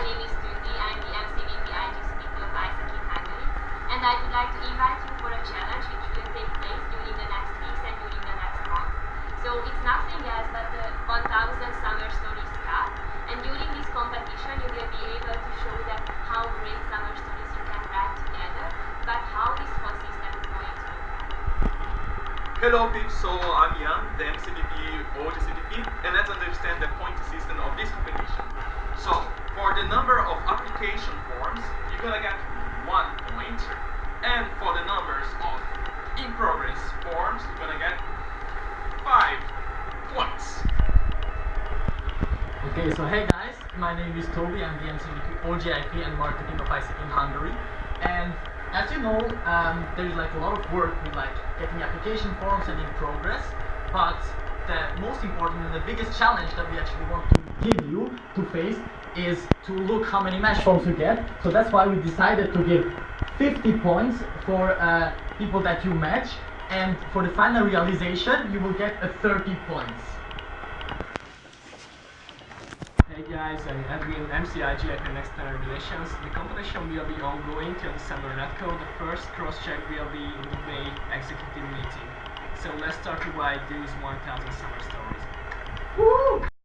name is Tundi. I'm the MCVP IGCP of ISAC in Hungary, and I would like to invite you for a challenge which will take place during the next weeks and during the next month. So it's nothing else but the 1000 Summer Stories Cup, and during this competition you will be able to show that how great summer stories you can write together, but how this whole system is going to look like. Hello peeps, so I'm Jan, the MCVP of GCDP, and let's understand the point system of this competition. So, for the number of application forms, you're gonna get 1 point, and for the numbers of in-progress forms, you're gonna get 5 points. Okay, so hey guys, my name is Toby. I'm the MCVP OGIP and Marketing of ISAC in Hungary, and as you know, there's like a lot of work with like getting application forms and in progress, but the most important and the biggest challenge that we actually want to give you to face is to look how many match forms you get. So that's why we decided to give 50 points for people that you match, and for the final realization you will get a 30 points. Hey guys, I'm Edwin, MCIGF and External Relations. The competition will be ongoing till December netco. The first cross-check will be in the May executive meeting. So let's start to write these 1000 summer stories.